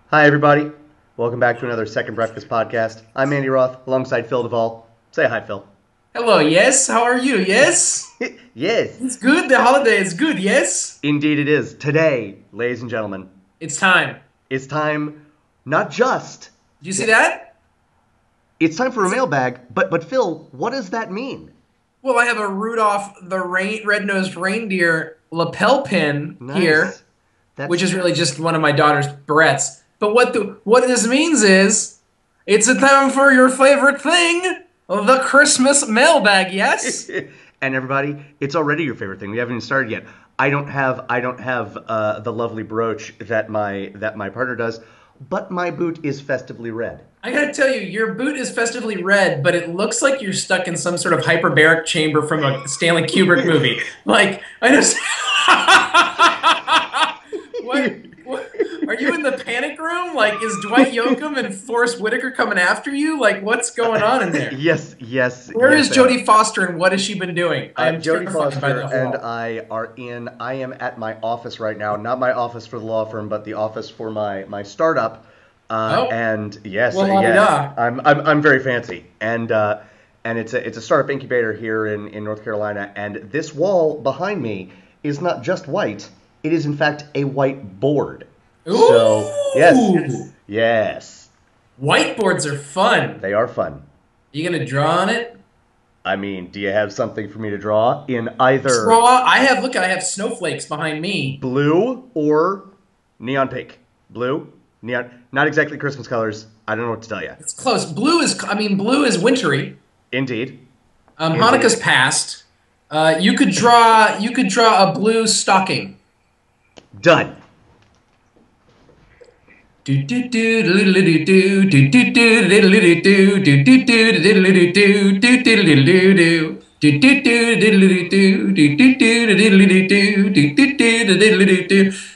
Hi, everybody. Welcome back to another Second Breakfast podcast. I'm Andy Roth, alongside Phil Duvall. Say hi, Phil. Hello, yes. How are you? Yes. Yes, It's good. The holiday is good. Yes. indeed it is. Today, ladies and gentlemen, It's time. it's time not just, Do you see that? it's time for a mailbag, but Phil, what does that mean? Well, I have a Rudolph the red-nosed reindeer lapel pin here, Nice. That's which is really just one of my daughter's barrettes. But what this means is it's a time for your favorite thing, the Christmas mailbag. Yes. and everybody, it's already your favorite thing. We haven't even started yet. I don't have the lovely brooch that my partner does, but my boot is festively red. I gotta tell you, your boot is festively red, but it looks like you're stuck in some sort of hyperbaric chamber from a Stanley Kubrick movie. Like, I just... what? Are you in the panic room? Like, is Dwight Yoakam and Forrest Whitaker coming after you? Like, what's going on in there? Yes. Where yes, is Jodie Foster and what has she been doing? I'm Jodie terrified by Foster the and whole... I am at my office right now. Not my office for the law firm, but the office for my startup. Oh, And yes, well, yes, la-di-da. I'm very fancy, and it's a startup incubator here in North Carolina. And this wall behind me is not just white; it is in fact a white board. So Ooh! yes, Whiteboards are fun. they are fun. You gonna draw on it? I mean, do you have something for me to draw in either Draw. Look, I have snowflakes behind me. blue or neon pink? Blue, neon, not exactly Christmas colors. I don't know what to tell you. It's close. Blue is wintry. Indeed. Hanukkah's past. You could draw a blue stocking. Done.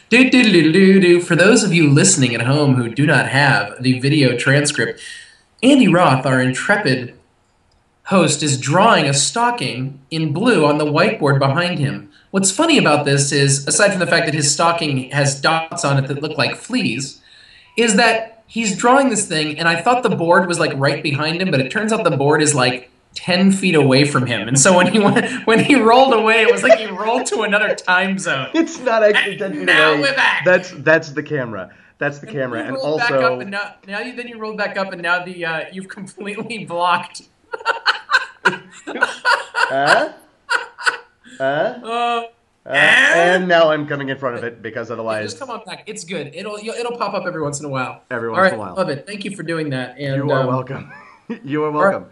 For those of you listening at home who do not have the video transcript, Andy Roth, our intrepid host, is drawing a stocking in blue on the whiteboard behind him. What's funny about this is, aside from the fact that his stocking has dots on it that look like fleas, is that he's drawing this thing, and I thought the board was like right behind him, but it turns out the board is like 10 feet away from him. And so when he rolled away, it was like he rolled to another time zone. It's not actually 10 feet Now away. we're back. That's the camera. That's the camera. And also, Then you rolled back up, and now you've completely blocked. uh, and now I'm coming in front of it because otherwise, Just come on back. It's good. It'll pop up every once in a while. every All once right, in a while. love it. Thank you for doing that. And You are welcome. You are welcome.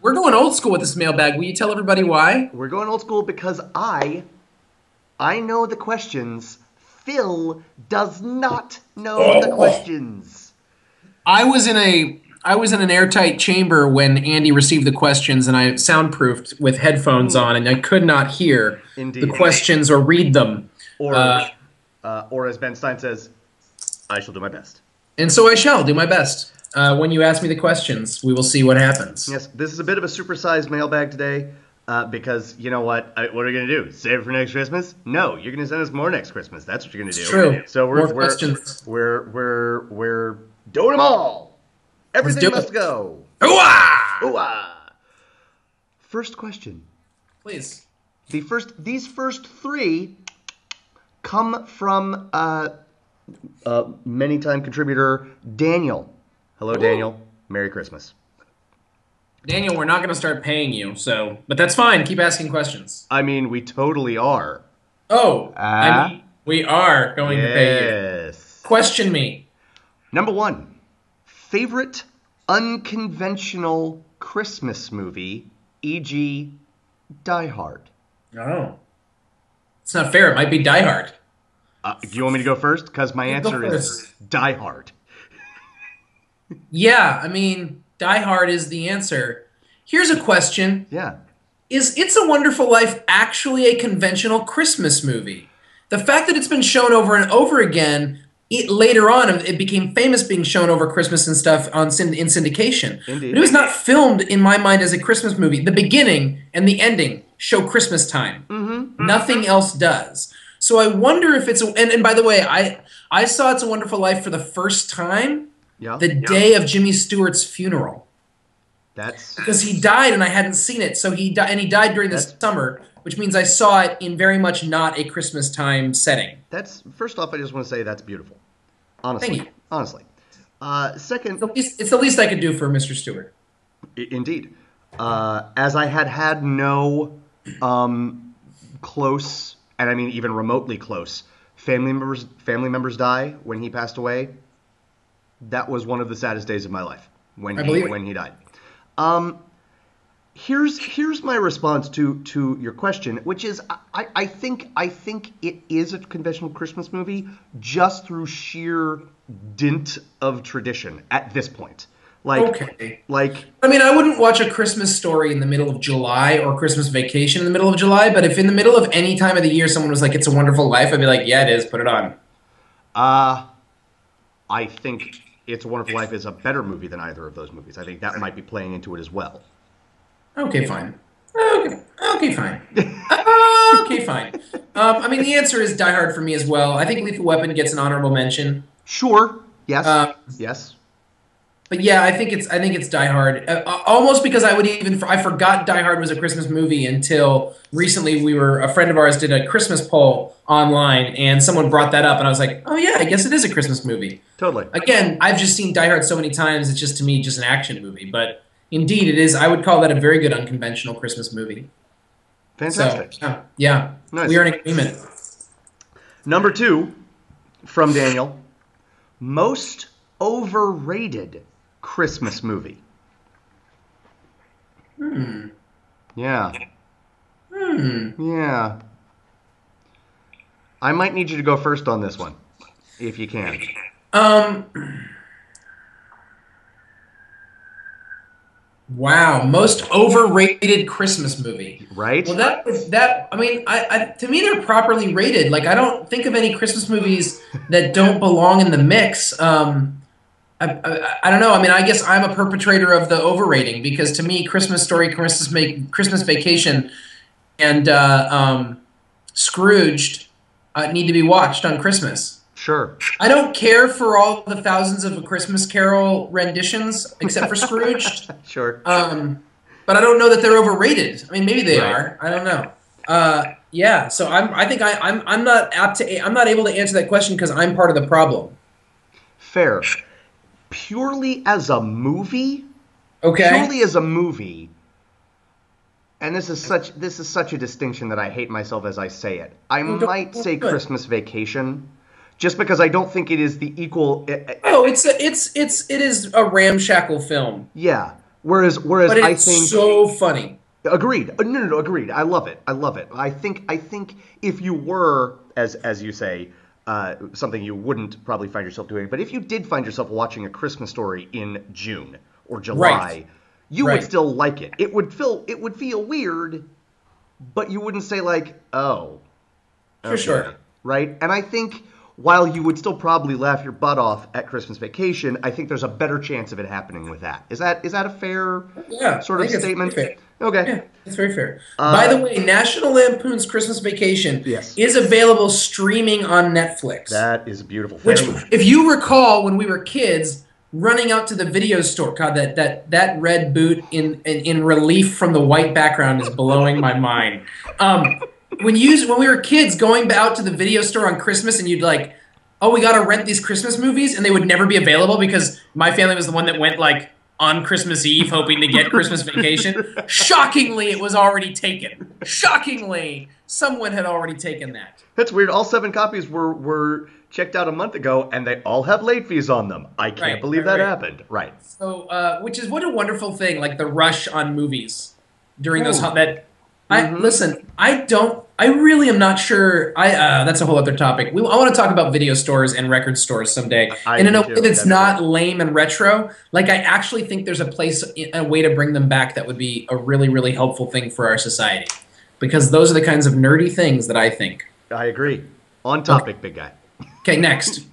we're going old school with this mailbag. Will you tell everybody why? We're going old school because I know the questions. Phil does not know the questions. I was in an airtight chamber when Andy received the questions, and I soundproofed with headphones on, and I could not hear Indeed. the questions or read them. Or as Ben Stein says, I shall do my best. And so I shall do my best. When you ask me the questions, we will see what happens. Yes, this is a bit of a supersized mailbag today because you know what? What are we gonna do? Save it for next Christmas? No, you're gonna send us more next Christmas. That's what you're gonna do. It's true. So More questions. we're doing them all. Everything do must it. go. Hooah! Ooh-ah. First question. Please. These first three come from many-time contributor Daniel. Hello, Daniel. Merry Christmas. Daniel, we're not going to start paying you, but that's fine. Keep asking questions. I mean, we totally are. Oh, I mean, we are going to pay you. Yes. Question me. Number one, favorite unconventional Christmas movie, e.g., Die Hard. Oh. It's not fair. It might be Die Hard. Do you want me to go first? Because my You go answer is first. Die Hard. Yeah, I mean, Die Hard is the answer. Here's a question. Yeah. Is It's a Wonderful Life actually a conventional Christmas movie? The fact that it's been shown over and over again, later on, it became famous being shown over Christmas and stuff in syndication. Indeed. But it was not filmed, in my mind, as a Christmas movie. The beginning and the ending show Christmas time. Mm-hmm. Nothing else does. So I wonder if it's and by the way, I saw It's a Wonderful Life for the first time Yeah. the day of Jimmy Stewart's funeral That's because he died and I hadn't seen it. So he died and he died during the that's summer, which means I saw it in very much not a Christmas time setting. that's first off, I just want to say that's beautiful. Thank Honestly. you. Honestly. Second, It's the least I could do for Mr. Stewart. indeed. As I had no close, and I mean even remotely close, family members die when he passed away. That was one of the saddest days of my life I believe it. when he died. Here's my response to your question, which is I think it is a conventional Christmas movie just through sheer dint of tradition at this point. Okay. Like I mean, I wouldn't watch A Christmas Story in the middle of July or Christmas Vacation in the middle of July, but if in the middle of any time of the year someone was like, It's a Wonderful Life, I'd be like, yeah, it is, put it on. I think It's a Wonderful Life is a better movie than either of those movies. I think that might be playing into it as well. Okay, fine. Okay, fine. Okay, fine. I mean, the answer is Die Hard for me as well. I think Lethal Weapon gets an honorable mention. Sure. Yes. Yes. But yeah, I think it's Die Hard. Almost because I forgot Die Hard was a Christmas movie until recently. A friend of ours did a Christmas poll online, and someone brought that up, and I was like, oh yeah, I guess it is a Christmas movie. Totally. Again, I've just seen Die Hard so many times; it's just to me just an action movie. But indeed, it is. I would call that a very good unconventional Christmas movie. Fantastic. So, yeah, Nice. we are in agreement. Number 2 from Daniel. Most overrated Christmas movie. Yeah. Yeah. I might need you to go first on this one, if you can. Wow, most overrated Christmas movie. Right? Well, that I mean, I to me they're properly rated. Like I don't think of any Christmas movies that don't belong in the mix. I don't know. I mean, I guess I'm a perpetrator of the overrating because to me, Christmas Story, Christmas Vacation, and Scrooged need to be watched on Christmas. Sure. I don't care for all the thousands of A Christmas Carol renditions except for Scrooged. Sure. But I don't know that they're overrated. I mean, maybe they Right. are. I don't know. Yeah. So I'm not able to answer that question because I'm part of the problem. Fair. Purely as a movie, Okay. and this is such a distinction that I hate myself as I say it. I Well, might say good. Christmas Vacation, just because I don't think it is the equal. Oh, it is a ramshackle film, Yeah. Whereas but I it's think so funny. agreed. No, agreed. I love it. I think if you were, as you say, something you wouldn't probably find yourself doing, but if you did find yourself watching A Christmas Story in June or July, Right. you would Right. still like it. It would feel weird, but you wouldn't say like, oh, For sure. right? And I think while you would still probably laugh your butt off at Christmas Vacation, I think there's a better chance of it happening with that. Is that a fair Yeah, sort I of think it's statement? fair. Okay. Yeah, that's very fair. By the way, National Lampoon's Christmas Vacation Yes. is available streaming on Netflix. That is a beautiful Which, thing. if you recall, when we were kids, running out to the video store, God, that red boot in relief from the white background is blowing my mind. When we were kids, going out to the video store on Christmas, and you'd like, oh, we got to rent these Christmas movies, and they would never be available because my family was the one that went like on Christmas Eve hoping to get Christmas Vacation. Shockingly, it was already taken. Shockingly, someone had already taken that. That's weird. All 7 copies were checked out a month ago, and they all have late fees on them. I can't Right, believe right, that right. happened. Right. So, which is what a wonderful thing, like the rush on movies during those Ooh. listen, I really am not sure. That's a whole other topic. I want to talk about video stores and record stores someday, I and in do a too. way that's That'd be not great. lame and retro. Like I actually think there's a way to bring them back that would be a really, really helpful thing for our society, because those are the kinds of nerdy things that I think. I agree. On topic, big guy. Okay, next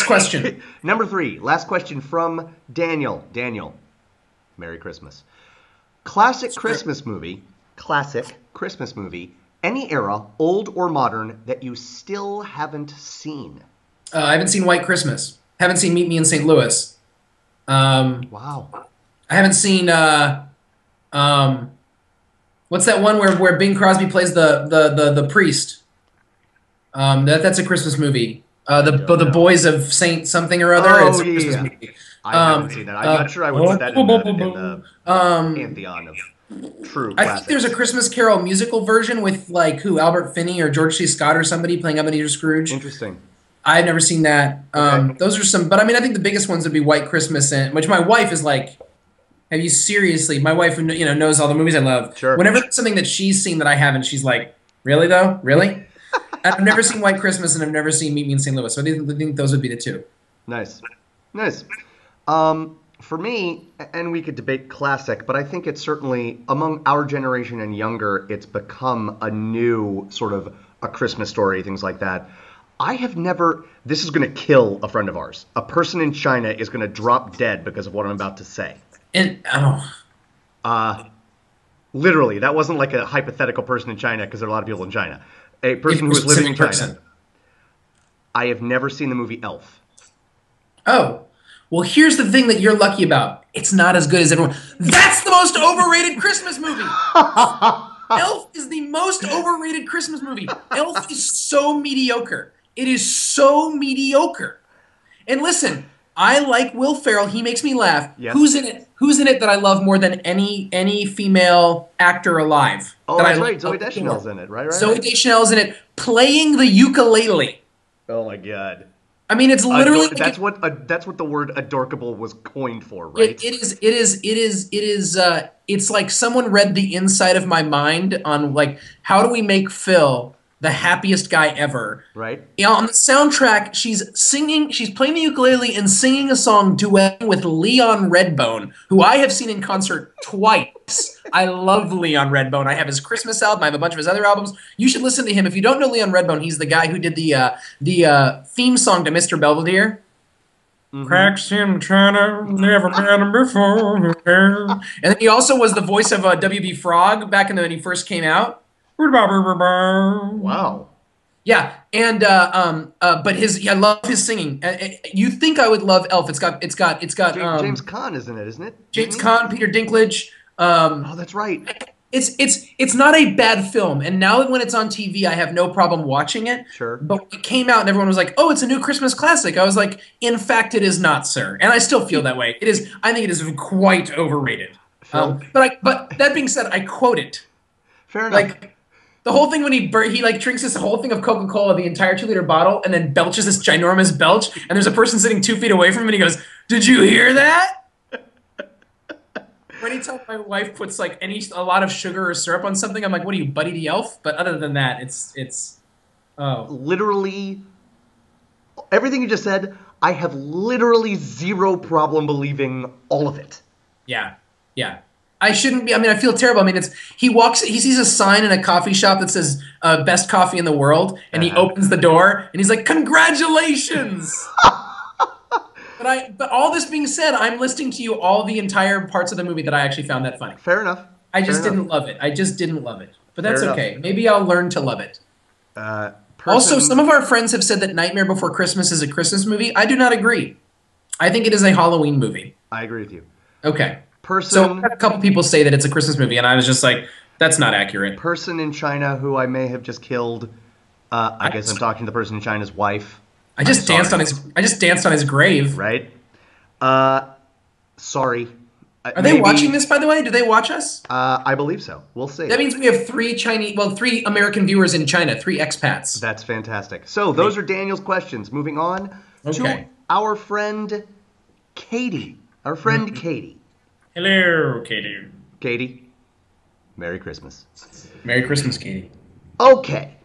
question. Number 3, last question from Daniel. Daniel, Merry Christmas. Classic Christmas movie Any era, old or modern, that you still haven't seen. I haven't seen White Christmas. Haven't seen Meet Me in St. Louis. Um, Wow. I haven't seen um, what's that one where Bing Crosby plays the priest? That's a Christmas movie. I don't The know. Boys of Saint something or other. It's Oh, a yeah, yeah, Christmas yeah. movie. I haven't Um, seen that. I'm uh, not sure I would put that in the um, pantheon of true I think there's a classics. Christmas Carol musical version with like who Albert Finney or George C. Scott or somebody playing Ebenezer Scrooge. Interesting. I've never seen that. Okay. Those are some, but I mean, I think the biggest ones would be White Christmas, and which my wife is like, "Have you seriously?" My wife, who knows all the movies I love. Sure. Whenever there's something that she's seen that I haven't, she's like, "Really though? Really?" And I've never seen White Christmas, and I've never seen Meet Me in St. Louis. So I think those would be the two. Nice. Nice. For me, and we could debate classic, but I think it's certainly among our generation and younger, it's become a new sort of a Christmas story, things like that. I have never, this is going to kill a friend of ours. A person in China is going to drop dead because of what I'm about to say. And Literally, that wasn't like a hypothetical person in China because there are a lot of people in China. A person who a was living in specific China. person. I have never seen the movie Elf. Oh, well, here's the thing that you're lucky about. It's not as good as everyone. That's the most overrated Christmas movie. Elf is the most overrated Christmas movie. Elf is so mediocre. It is so mediocre. And listen, I like Will Ferrell. He makes me laugh. Yes. Who's in it? Who's in it that I love more than any female actor alive? Oh, that that's I right. love Zoe Deschanel's in it. Right. Zoe Deschanel's in it, playing the ukulele. Oh my God. I mean, it's literally that's what the word adorkable was coined for, right? It's like someone read the inside of my mind on like how do we make Phil the happiest guy ever. Right. Yeah, on the soundtrack, she's playing the ukulele and singing a song duetting with Leon Redbone, who I have seen in concert twice. I love Leon Redbone. I have his Christmas album. I have a bunch of his other albums. You should listen to him. If you don't know Leon Redbone, he's the guy who did the theme song to Mr. Belvedere. Mm-hmm. Cracks in China, never met him before. And then he also was the voice of W.B. Frog back when he first came out. Wow. Yeah, and but I love his singing. You think I would love Elf? It's got James Caan, isn't it? James Caan, Peter Dinklage. Oh, that's right. It's not a bad film, and now when it's on TV, I have no problem watching it. Sure. But when it came out and everyone was like, "Oh, it's a new Christmas classic," I was like, "In fact, it is not, sir." And I still feel that way. It is. I think it is quite overrated. But that being said, I quote it. Fair enough. Like the whole thing when he like drinks this whole thing of Coca-Cola, the entire 2-liter bottle, and then belches this ginormous belch, and there's a person sitting 2 feet away from him, and he goes, "Did you hear that?" Anytime my wife puts like a lot of sugar or syrup on something, I'm like, "What are you, Buddy the Elf?" But other than that, it's literally everything you just said. I have literally zero problem believing all of it. Yeah. I shouldn't be. I mean, I feel terrible. I mean, he sees a sign in a coffee shop that says "Best Coffee in the World," and he opens the door and he's like, "Congratulations!" But all this being said, I'm listing to you all the entire parts of the movie that I actually found that funny. Fair enough. I just didn't love it. But that's okay. Maybe I'll learn to love it. Also, some of our friends have said that Nightmare Before Christmas is a Christmas movie. I do not agree. I think it is a Halloween movie. I agree with you. Okay. So I had a couple people say that it's a Christmas movie, and I was just like, that's not accurate. Person in China who I may have just killed. I guess I'm talking to the person in China's wife. I just danced on his grave. Right. Sorry. Are they watching this, by the way? Do they watch us? I believe so. We'll see. That means we have 3 American viewers in China, 3 expats. That's fantastic. So those are Daniel's questions. Moving on to our friend Katie. Katie. Hello, Katie. Katie, Merry Christmas. Merry Christmas, Katie. Okay.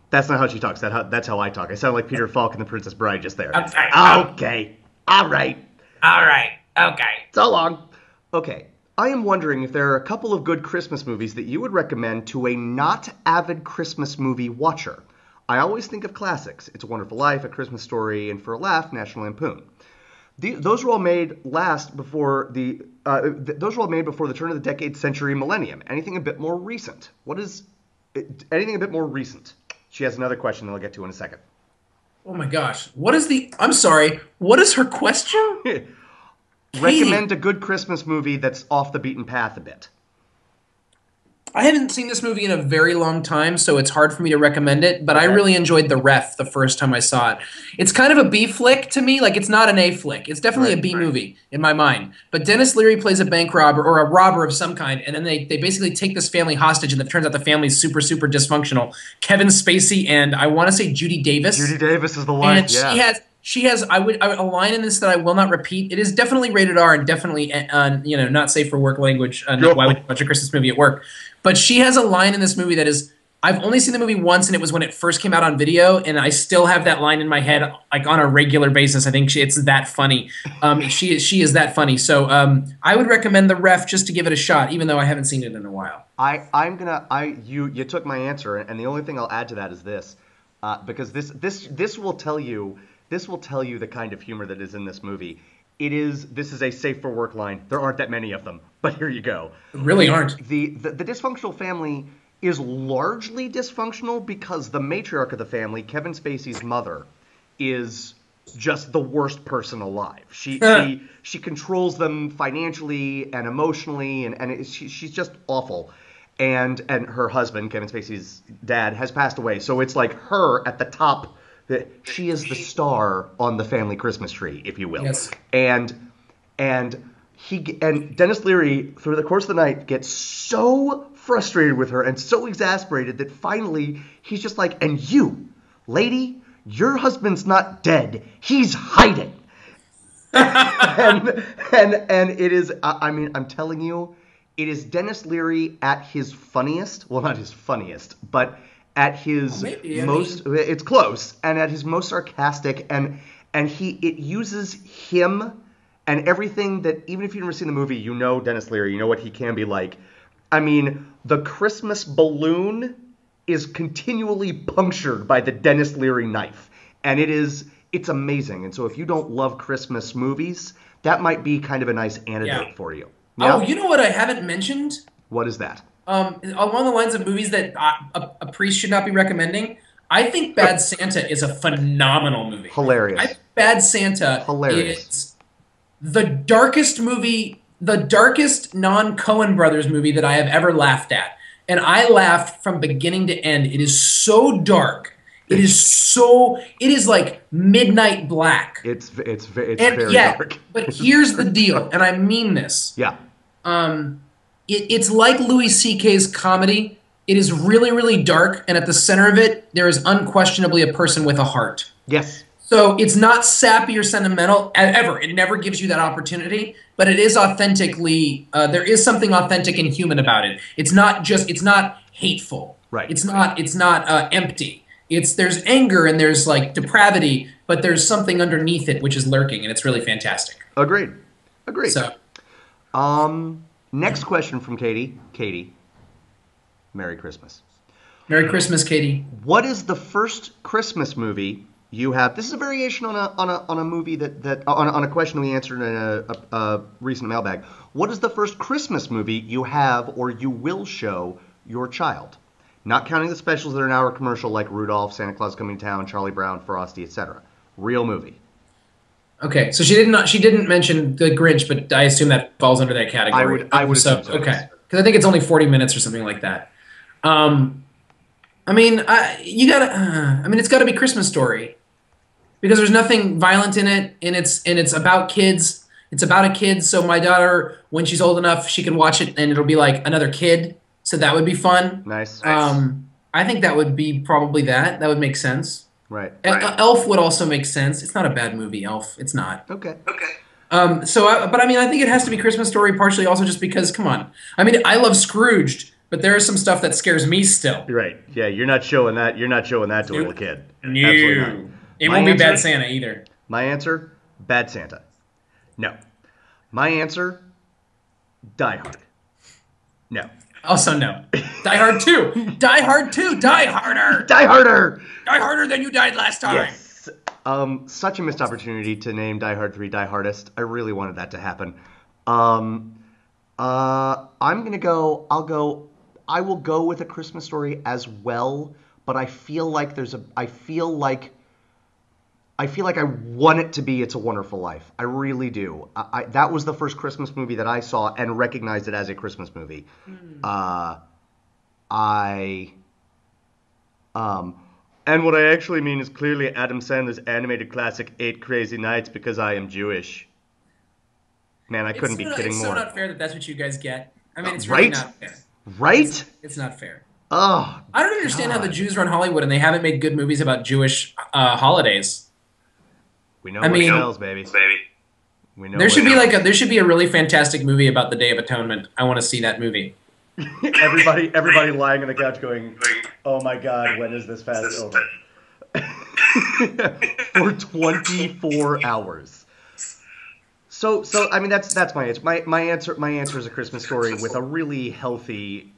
That's not how she talks. That's how I talk. I sound like Peter Falk in The Princess Bride just there. Okay. All right. Okay. So long. Okay. I am wondering if there are a couple of good Christmas movies that you would recommend to a not avid Christmas movie watcher. I always think of classics. It's a Wonderful Life, A Christmas Story, and for a laugh, National Lampoon. Those were all made before the turn of the decade, century, millennium. Anything a bit more recent. What is Anything a bit more recent. She has another question that I'll get to in a second. Oh my gosh. I'm sorry. What is her question? Katie, Recommend a good Christmas movie that's off the beaten path a bit. I haven't seen this movie in a very long time, so it's hard for me to recommend it, but I Okay. really enjoyed The Ref the first time I saw it. It's kind of a B flick to me, like it's not an A flick. It's definitely a Right. B movie in my mind. But Dennis Leary plays a bank robber or a robber of some kind, and then they basically take this family hostage, and it turns out the family's super, super dysfunctional. Kevin Spacey and I want to say Judy Davis. Judy Davis is the wife, And yeah. she has a line in this that I will not repeat. It is definitely rated R and definitely not safe for work language. Why would you watch a Christmas movie at work? But she has a line in this movie that is, I've only seen the movie once, and it was when it first came out on video, and I still have that line in my head like on a regular basis. I think it's that funny. She is that funny. So I would recommend The Ref just to give it a shot, even though I haven't seen it in a while. You took my answer, and the only thing I'll add to that is this, because this will tell you the kind of humor that is in this movie. This is a safe for work line. There aren't that many of them, but here you go. Really aren't. The dysfunctional family is largely dysfunctional because the matriarch of the family, Kevin Spacey's mother, is just the worst person alive. She controls them financially and emotionally, and she's just awful. And her husband, Kevin Spacey's dad, has passed away. So it's like her at the top. She is the star on the family Christmas tree, if you will. Yes. And Dennis Leary, through the course of the night, gets so frustrated with her and so exasperated that finally he's just like, and you, lady, your husband's not dead. He's hiding. and it is, I'm telling you, it is Dennis Leary at his funniest. Well, not his funniest, but at his it's close, and at his most sarcastic, and it uses him and everything that, even if you've never seen the movie, you know Dennis Leary, you know what he can be like. I mean, the Christmas balloon is continually punctured by the Dennis Leary knife, and it's amazing. And so if you don't love Christmas movies, that might be kind of a nice antidote for you. Yeah? Oh, you know what I haven't mentioned? What is that? Along the lines of movies that a priest should not be recommending, I think Bad Santa is a phenomenal movie. Hilarious. I think Bad Santa is the darkest non-Coen Brothers movie that I have ever laughed at. And I laughed from beginning to end. It is so dark. It is like midnight black. It's very dark. But here's the deal, and I mean this. Yeah. It's like Louis C.K.'s comedy. It is really, really dark, and at the center of it, there is unquestionably a person with a heart. Yes. So it's not sappy or sentimental ever. It never gives you that opportunity, but it is authentically. There is something authentic and human about it. It's not hateful. Right. It's not empty. There's anger and there's like depravity, but there's something underneath it which is lurking, and it's really fantastic. Agreed. So, next question from Katie. Katie, Merry Christmas. Merry Christmas, Katie. What is the first Christmas movie you have? This is a variation on a movie on a question we answered in a recent mailbag. What is the first Christmas movie you have or you will show your child? Not counting the specials that are now a commercial like Rudolph, Santa Claus Coming to Town, Charlie Brown, Frosty, etc. Real movie. Okay, so she didn't mention The Grinch, but I assume that falls under that category. I would assume so. Okay, because I think it's only 40 minutes or something like that. It's got to be Christmas Story because there's nothing violent in it, and it's about kids. It's about a kid, so my daughter, when she's old enough, she can watch it, and it'll be like another kid. So that would be fun. Nice. I think that would be probably that. That would make sense. Right. Elf would also make sense. It's not a bad movie, Elf. It's not. Okay. I think it has to be Christmas Story, partially also just because, come on. I mean, I love Scrooged, but there is some stuff that scares me still. Right. Yeah, you're not showing that. You're not showing that to a little kid. No. Absolutely not. It won't be Bad Santa either. My answer, Bad Santa. No. My answer, Die Hard. No. Also no. Die Hard 2. Die Hard 2. Die harder. Die harder. Die harder than you died last time. Yes. Such a missed opportunity to name Die Hard 3 Die Hardest. I really wanted that to happen. I'm gonna go. I will go with A Christmas Story as well, but I feel like I want it to be It's a Wonderful Life. I really do. That was the first Christmas movie that I saw and recognized it as a Christmas movie. And what I actually mean is clearly Adam Sandler's animated classic 8 Crazy Nights because I am Jewish. Man, I couldn't be kidding more. It's so not fair that that's what you guys get. I mean, it's really not fair. Right? It's not fair. Oh, I don't understand how the Jews run Hollywood and they haven't made good movies about Jewish holidays. We know what sells, baby. We know there should be a really fantastic movie about the Day of Atonement. I want to see that movie. everybody lying on the couch going, "Oh my God, when is this fast over?" For 24 hours. So I mean that's my answer. My answer is A Christmas Story with a really healthy.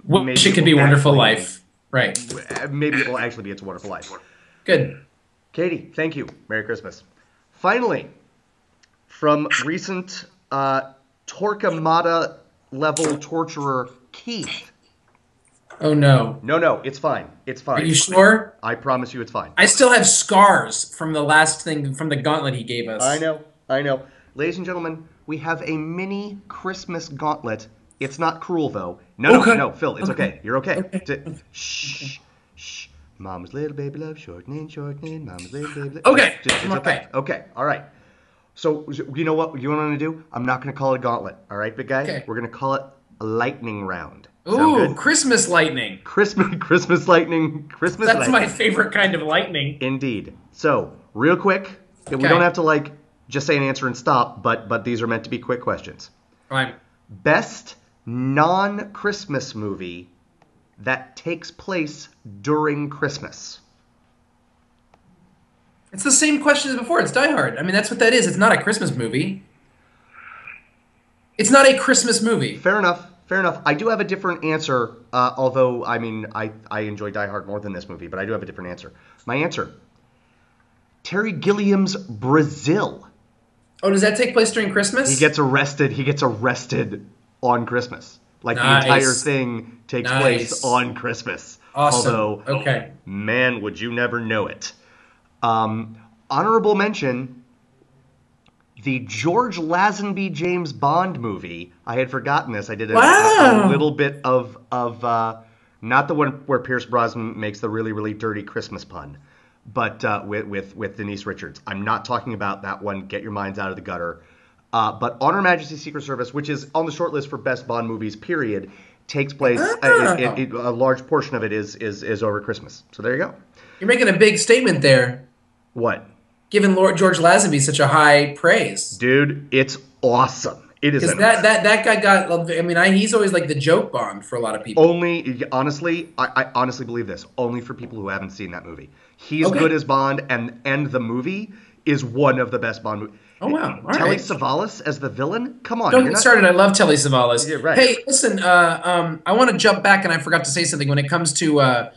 Wish it could be Wonderful Life, right? Maybe it will actually be It's a Wonderful Life. Good. Katie, thank you. Merry Christmas. Finally, from recent Torquemada level torturer Keith. Oh no. No, it's fine. It's fine. Are you sure? I promise you it's fine. I still have scars from the last thing, from the gauntlet he gave us. I know. Ladies and gentlemen, we have a mini Christmas gauntlet. It's not cruel though. No, Phil, it's okay. You're okay. Shh. Mama's little baby love, shortening. Mama's little baby love. Okay. It's okay. Okay, all right. So, you know what you want to do? I'm not going to call it a gauntlet, all right, big guy? Okay. We're going to call it a lightning round. Ooh, Christmas lightning. Christmas lightning. That's my favorite kind of lightning. Indeed. So, real quick, we don't have to, just say an answer and stop, but these are meant to be quick questions. Fine. Best non-Christmas movie that takes place during Christmas. It's the same question as before. It's Die Hard. I mean, that's what that is. It's not a Christmas movie. It's not a Christmas movie. Fair enough. I do have a different answer, although, I mean, I enjoy Die Hard more than this movie, but I do have a different answer. My answer, Terry Gilliam's Brazil. Oh, does that take place during Christmas? He gets arrested on Christmas. The entire thing takes place on Christmas. Awesome. Although, man, would you never know it. Honorable mention, the George Lazenby James Bond movie. I had forgotten this. I did a little bit of not the one where Pierce Brosnan makes the really, really dirty Christmas pun, but with Denise Richards. I'm not talking about that one. Get your minds out of the gutter. But On Her Majesty's Secret Service, which is on the short list for best Bond movies, period, takes place. A large portion of it is over Christmas. So there you go. You're making a big statement there. What? Giving Lord George Lazenby such a high praise. Dude, it's awesome. It is. Because that guy got. I mean, he's always like the joke Bond for a lot of people. Honestly, I honestly believe this. Only for people who haven't seen that movie. He's good as Bond, and the movie is one of the best Bond movies. Oh, wow. All Telly right. Savalas as the villain? Come on. Don't get started. I love Telly Savalas. Yeah, right. Hey, listen, I want to jump back, and I forgot to say something. When it comes to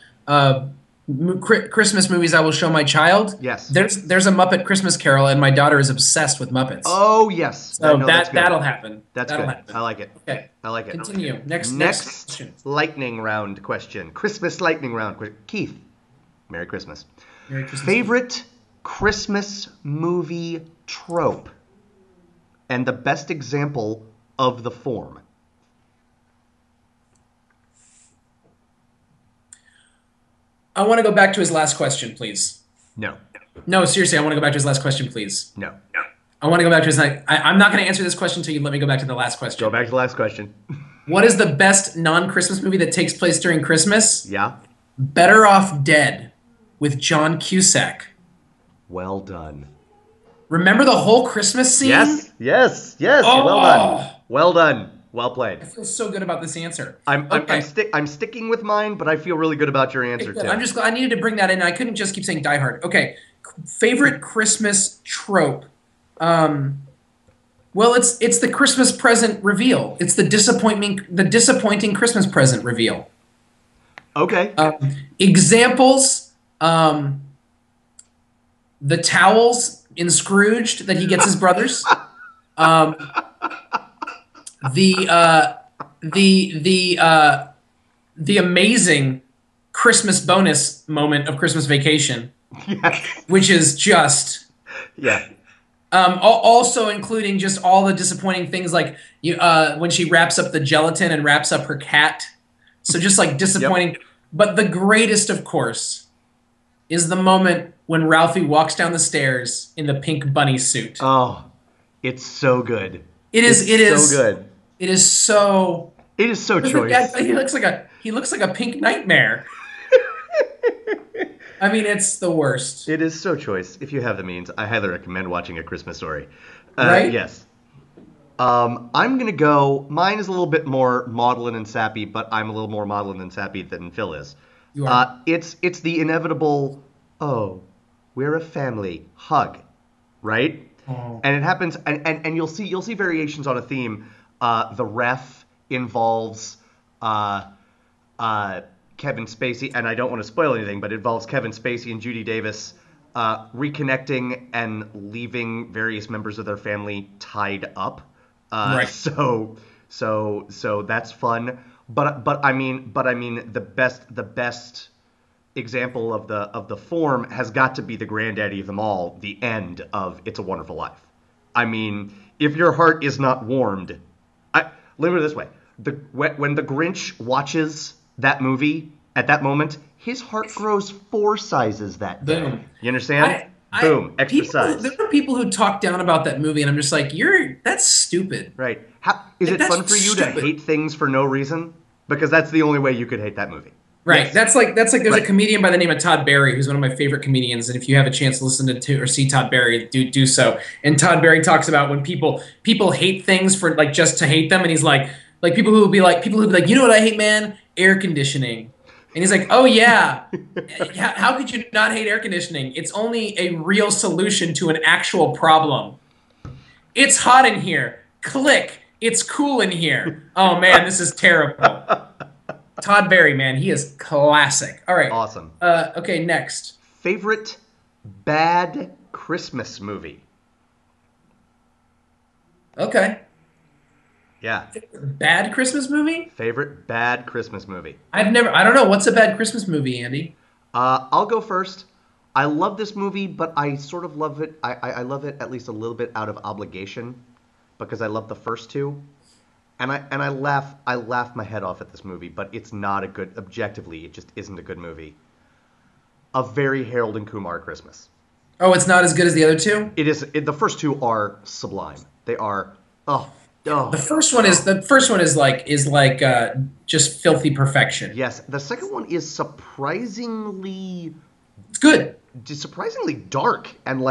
Christmas movies I will show my child, yes. There's a Muppet Christmas Carol, and my daughter is obsessed with Muppets. Oh, yes. So that'll happen. That'll happen. I like it. Okay. I like it. Continue. Next question. Lightning round question. Christmas lightning round question. Keith, Merry Christmas. Merry Christmas. Favorite Christmas movie trope and the best example of the form. I want to go back to his last question, please. No, seriously, I want to go back to his last question, please. No. I want to go back to his... I'm not going to answer this question until you let me go back to the last question. Go back to the last question. What is the best non-Christmas movie that takes place during Christmas? Yeah. Better Off Dead with John Cusack. Well done. Remember the whole Christmas scene? Yes. Oh. Well done. Well played. I feel so good about this answer. I'm sticking with mine, but I feel really good about your answer too. I needed to bring that in. I couldn't just keep saying Die Hard. Okay. Favorite Christmas trope. Well, it's the Christmas present reveal. It's the disappointing Christmas present reveal. Okay. Examples. The towels in Scrooged that he gets his brothers. The the amazing Christmas bonus moment of Christmas Vacation, Yes. which is just Yeah. also including just all the disappointing things like when she wraps up the gelatin and wraps up her cat. So just like Yep. disappointing. But the greatest, of course, is the moment when Ralphie walks down the stairs in the pink bunny suit. Oh, it's so good. It is. It's It so is. good. It is so. It is so choice. He looks like a. He looks like a pink nightmare. I mean, it's the worst, It is so choice. If you have the means, I highly recommend watching A Christmas Story. right? Yes. I'm gonna go. Mine is a little bit more maudlin and sappy, but I'm a little more maudlin and sappy than Phil is. You are. It's the inevitable. Oh, we're a family hug, right? Oh. And it happens, and you'll see variations on a theme. The ref involves Kevin Spacey, and I don't want to spoil anything, but it involves Kevin Spacey and Judy Davis reconnecting and leaving various members of their family tied up. Right. So that's fun. But I mean the best example of the form has got to be the granddaddy of them all, the end of It's a Wonderful Life. I mean, if your heart is not warmed, let me put it this way: when the Grinch watches that movie at that moment, his heart grows 4 sizes that day. Boom. You understand? Boom, extra size. There are people who talk down about that movie, and I'm just like, that's stupid. Right? Is Like, it that's fun for you stupid. to hate things for no reason? Because that's the only way you could hate that movie. Right. Yes. That's like there's Right. a comedian by the name of Todd Barry who's one of my favorite comedians, and if you have a chance to listen to or see Todd Barry, do so. And Todd Barry talks about when people hate things for like just to hate them, and he's like people who be like, you know what I hate, man? Air conditioning. And he's like, oh yeah, how could you not hate air conditioning? It's only a real solution to an actual problem. It's hot in here. Click. It's cool in here. Oh man, this is terrible. Todd Barry, man, he is classic. All right. Awesome. Okay, next. Favorite bad Christmas movie? Okay. Yeah. Bad Christmas movie? Favorite bad Christmas movie? I don't know. What's a bad Christmas movie, Andy? I'll go first. I love this movie, but I sort of love it. I love it at least a little bit out of obligation because I love the first two. And I laugh my head off at this movie, but it's not a good, objectively, it just isn't a good movie. A very Harold and Kumar Christmas. Oh, it's not as good as the other two? The first two are sublime. They are, oh. The first one is like just filthy perfection. Yes, the second one is surprisingly It's good. dark and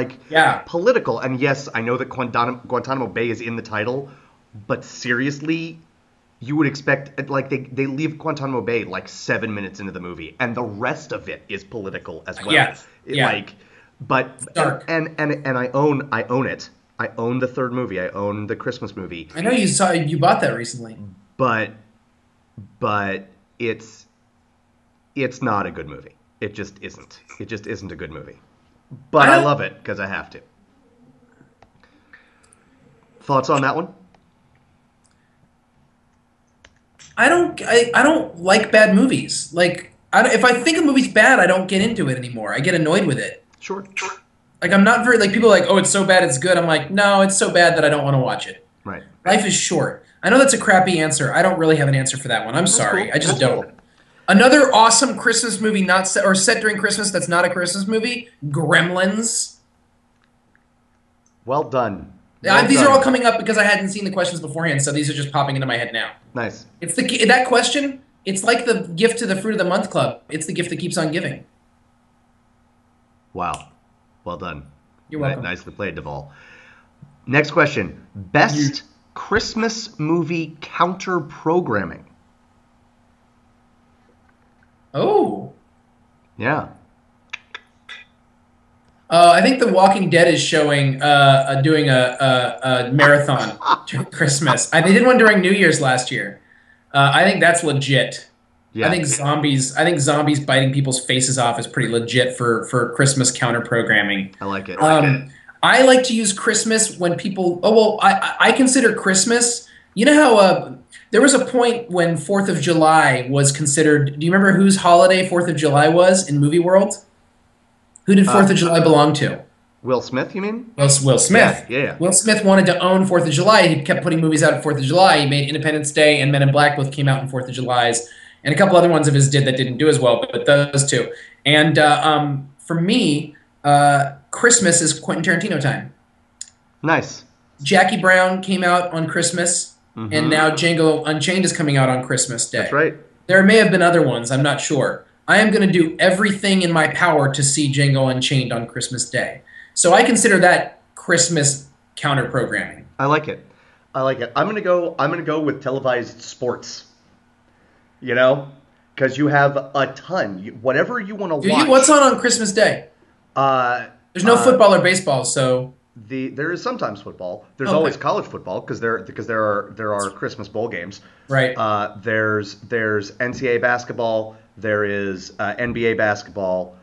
political. And yes, I know that Guantanamo Bay is in the title, but seriously, you would expect they leave Guantanamo Bay 7 minutes into the movie, and the rest of it is political as well. Yeah. But dark. And I own it. I own the third movie. I own the Christmas movie. I know you bought that recently. But it's not a good movie. It just isn't. It just isn't a good movie. But I love it because I have to. Thoughts on that one? I don't like bad movies. If I think a movie's bad, I don't get into it anymore. I get annoyed with it. Sure. I'm not very people are like, oh, it's so bad it's good. I'm like, no, it's so bad that I don't want to watch it. Right. Life is short. I know that's a crappy answer. I don't really have an answer for that one. I'm sorry. Cool. I just That's don't. cool. Another awesome Christmas movie set during Christmas that's not a Christmas movie, Gremlins. Well done. These are all coming up because I hadn't seen the questions beforehand, so these are just popping into my head now. Nice. It's that question, it's like the gift to the Fruit of the Month Club. It's the gift that keeps on giving. Wow. Well done. You're welcome. Nicely played, Duvall. Next question. Best Christmas movie counter programming. Oh. Yeah. I think The Walking Dead is doing a marathon during Christmas. They did one during New Year's last year. I think that's legit. Yeah. I think zombies biting people's faces off is pretty legit for Christmas counter programming. I like it. I like to use Christmas when people. Oh well, I consider Christmas. You know how There was a point when 4th of July was considered. Do you remember whose holiday 4th of July was in movie world? Who did 4th of July belong to? Will Smith, you mean? Will Smith. Yeah. Will Smith wanted to own 4th of July. He kept putting movies out at 4th of July. He made Independence Day and Men in Black both came out in 4th of July's. And a couple other ones of his did that didn't do as well, but those two. And for me, Christmas is Quentin Tarantino time. Nice. Jackie Brown came out on Christmas, and now Django Unchained is coming out on Christmas Day. That's right. There may have been other ones. I'm not sure. I am going to do everything in my power to see Django Unchained on Christmas Day. So I consider that Christmas counter programming. I like it. I'm gonna go with televised sports. You know, because you have a ton. Whatever you want to watch. What's on Christmas Day? There's no football or baseball, so there is sometimes football. There's always college football because there are Christmas bowl games. Right. There's NCAA basketball. There is NBA basketball.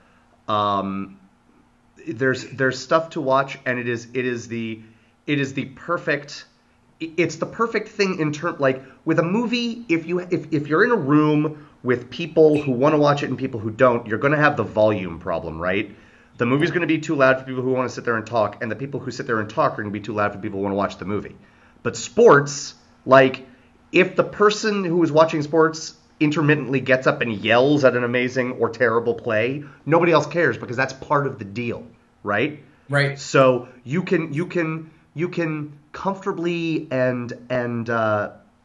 There's stuff to watch, and it is the perfect. It's the perfect thing in term like with a movie. If you're in a room with people who want to watch it and people who don't, you're going to have the volume problem, right? The movie's going to be too loud for people who want to sit there and talk, and the people who sit there and talk are going to be too loud for people who want to watch the movie. But sports, like if the person who is watching sports intermittently gets up and yells at an amazing or terrible play, nobody else cares because that's part of the deal, right? Right. So you can comfortably and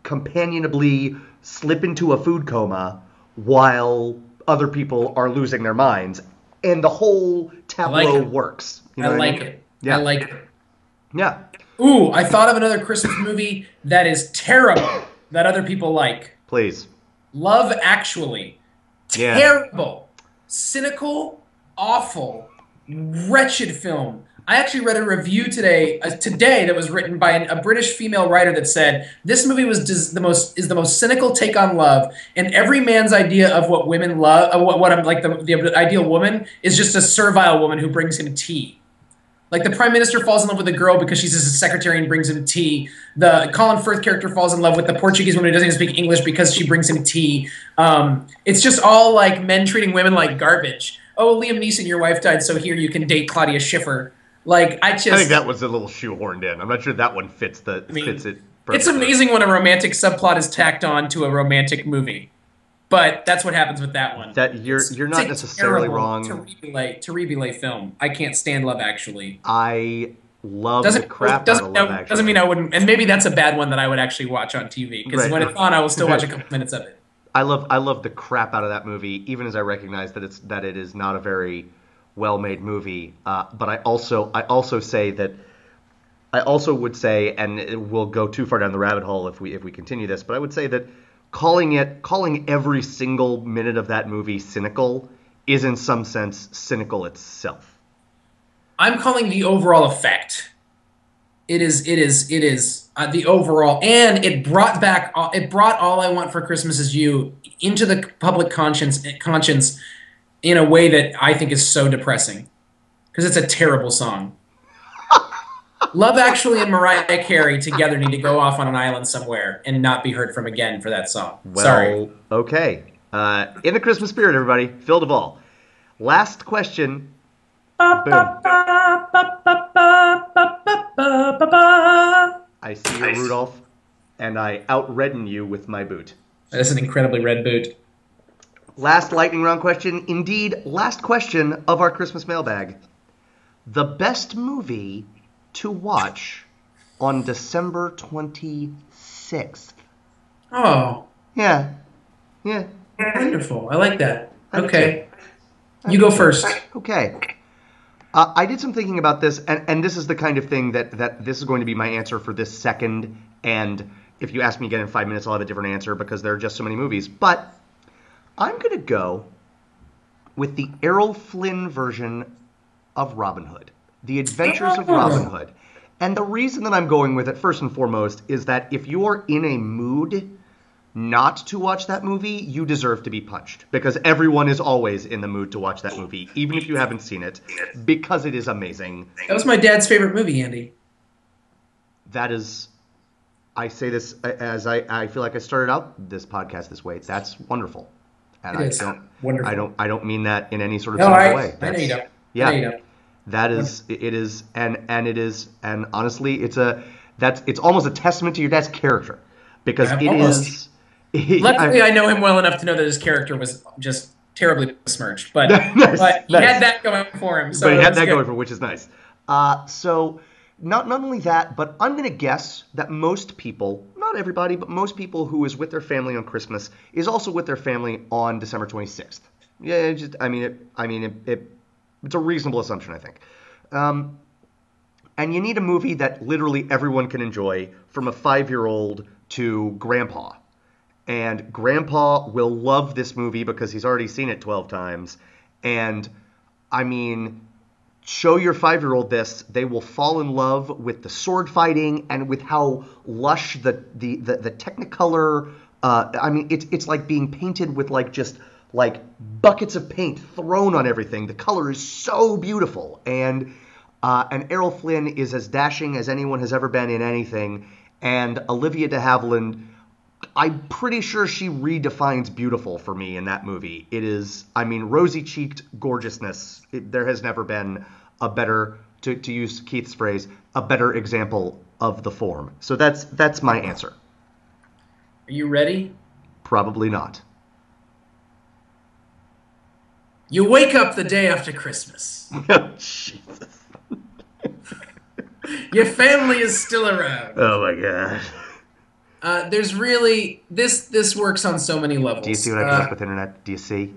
companionably slip into a food coma while other people are losing their minds, and the whole tableau works. You know I like it. Yeah. I like it. Yeah. Ooh, I thought of another Christmas movie that is terrible that other people like. Please. Love Actually. Yeah. Terrible. Cynical. Awful. Wretched film. I actually read a review today that was written by a British female writer that said this movie is the most cynical take on love, and every man's idea of what women love, the ideal woman is just a servile woman who brings him tea. Like the prime minister falls in love with a girl because she's his secretary and brings him tea. The Colin Firth character falls in love with the Portuguese woman who doesn't even speak English because she brings him tea. It's just all like men treating women like garbage. Oh, Liam Neeson, your wife died, so here you can date Claudia Schiffer. Like I think that was a little shoehorned in. I'm not sure that one fits it. Perfectly. It's amazing when a romantic subplot is tacked on to a romantic movie, but that's what happens with that one. That you're not necessarily wrong. Teribile film. I can't stand Love Actually. I love the crap out of Love Actually. Doesn't mean I wouldn't, and maybe that's a bad one that I would actually watch on TV because when it's on, I will still watch a couple minutes of it. I love the crap out of that movie, even as I recognize that it is not a very well-made movie, but I also would say, and we'll go too far down the rabbit hole if we continue this, but I would say that calling every single minute of that movie cynical is in some sense cynical itself. I'm calling the overall effect. It is the overall, and it brought All I Want for Christmas Is You into the public conscience in a way that I think is so depressing because it's a terrible song. Love Actually and Mariah Carey together need to go off on an island somewhere and not be heard from again for that song. Well, sorry. Okay. In the Christmas spirit, everybody. Phil Duvall. Last question. Boom. I see you, Rudolph, and I out-redden you with my boot. That's an incredibly red boot. Last lightning round question. Indeed, last question of our Christmas mailbag. The best movie to watch on December 26th. Oh. Yeah. Wonderful. I like that. Okay. You go first. Okay. I did some thinking about this, and this is the kind of thing that this is going to be my answer for this second, and if you ask me again in 5 minutes, I'll have a different answer because there are just so many movies. But I'm going to go with the Errol Flynn version of Robin Hood, The Adventures of Robin Hood. And the reason that I'm going with it, first and foremost, is that if you are in a mood not to watch that movie, you deserve to be punched. Because everyone is always in the mood to watch that movie, even if you haven't seen it, because it is amazing. That was my dad's favorite movie, Andy. That is I say this as I feel like I started out this podcast this way. That's wonderful, and It is wonderful. I don't mean that in any sort of No, cynical way. I know you don't. I know you Yeah, don't. that is it is, and it is, and honestly, it's almost a testament to your dad's character because it Almost. is. Luckily, I know him well enough to know that his character was just terribly besmirched, but Nice, he had nice. that going for him, so But he it had was that good. going for, which is nice. So not only that, but I'm gonna guess that most people, not everybody, but most people who is with their family on Christmas is also with their family on December 26th. Yeah, it's a reasonable assumption, I think. And you need a movie that literally everyone can enjoy, from a 5-year-old to grandpa. And grandpa will love this movie because he's already seen it 12 times. And I mean, show your 5-year-old this, they will fall in love with the sword fighting and with how lush the Technicolor. I mean, it's like being painted with just like buckets of paint thrown on everything. The color is so beautiful, and Errol Flynn is as dashing as anyone has ever been in anything. And Olivia de Havilland, I'm pretty sure she redefines beautiful for me in that movie. It is, I mean, rosy-cheeked gorgeousness. There has never been a better, to use Keith's phrase, a better example of the form. So that's my answer. Are you ready? Probably not. You wake up the day after Christmas. Oh, Jesus. Your family is still around. Oh, my God. There's really this works on so many levels. Do you see what I put up with internet? Do you see?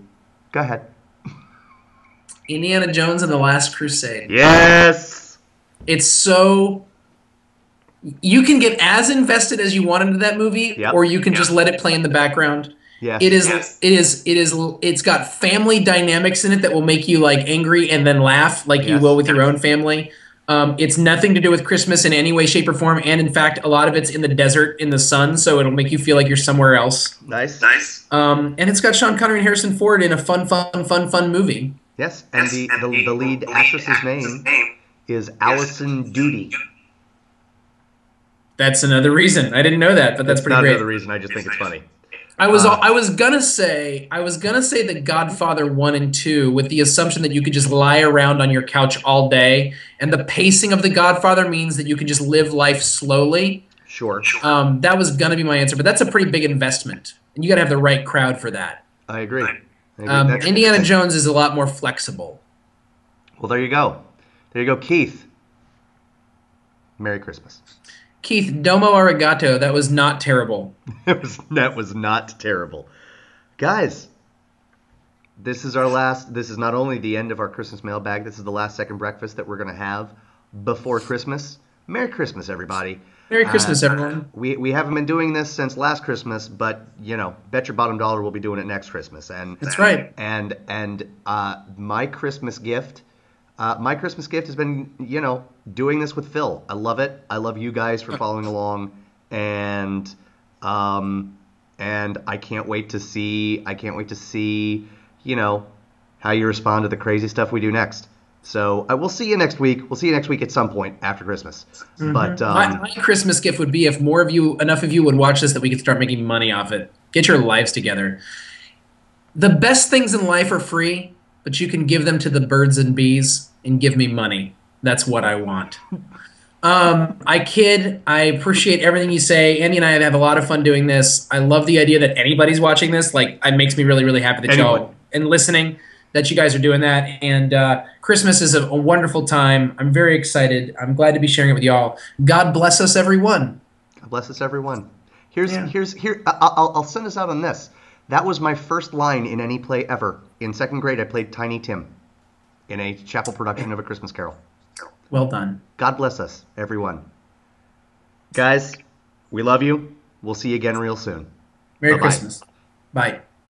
Go ahead. Indiana Jones and the Last Crusade. Yes. It's so you can get as invested as you want into that movie, Yep. or you can just let it play in the background. Yes. It's got family dynamics in it that will make you like angry and then laugh like you Yes. will with your own family. It's nothing to do with Christmas in any way, shape, or form, and in fact, a lot of it's in the desert in the sun, so it'll make you feel like you're somewhere else. Nice. And it's got Sean Connery and Harrison Ford in a fun movie. Yes, and the lead actress's name is Allison Doody. That's another reason. I didn't know that, but that's pretty not great. another reason. I just think it's funny. I was gonna say The Godfather 1 and 2 with the assumption that you could just lie around on your couch all day, and the pacing of The Godfather means that you can just live life slowly. Sure. That was gonna be my answer, but that's a pretty big investment, and you got to have the right crowd for that. I agree. Indiana Jones is a lot more flexible. Well, there you go. There you go, Keith. Merry Christmas. Keith, domo arigato. That was not terrible. That was not terrible. Guys, this is not only the end of our Christmas mailbag, this is the last second breakfast that we're going to have before Christmas. Merry Christmas, everybody. Merry Christmas, everyone. We haven't been doing this since last Christmas, but, bet your bottom dollar we'll be doing it next Christmas. And that's right. And my Christmas gift has been, doing this with Phil. I love it. I love you guys for following along, and I can't wait to see, how you respond to the crazy stuff we do next. So we'll see you next week. We'll see you next week at some point after Christmas. Mm-hmm. But my Christmas gift would be if enough of you would watch this, that we could start making money off it. Get your lives together. The best things in life are free, but you can give them to the birds and bees and give me money. That's what I want. I kid. I appreciate everything you say. Andy and I have a lot of fun doing this. I love the idea that anybody's watching this. Like, it makes me really, really happy that y'all and listening, that you guys are doing that. And Christmas is a wonderful time. I'm very excited. I'm glad to be sharing it with y'all. God bless us, everyone. God bless us, everyone. I'll send us out on this. That was my first line in any play ever. In second grade, I played Tiny Tim in a chapel production of A Christmas Carol. Well done. God bless us, everyone. Guys, we love you. We'll see you again real soon. Merry Christmas. Bye.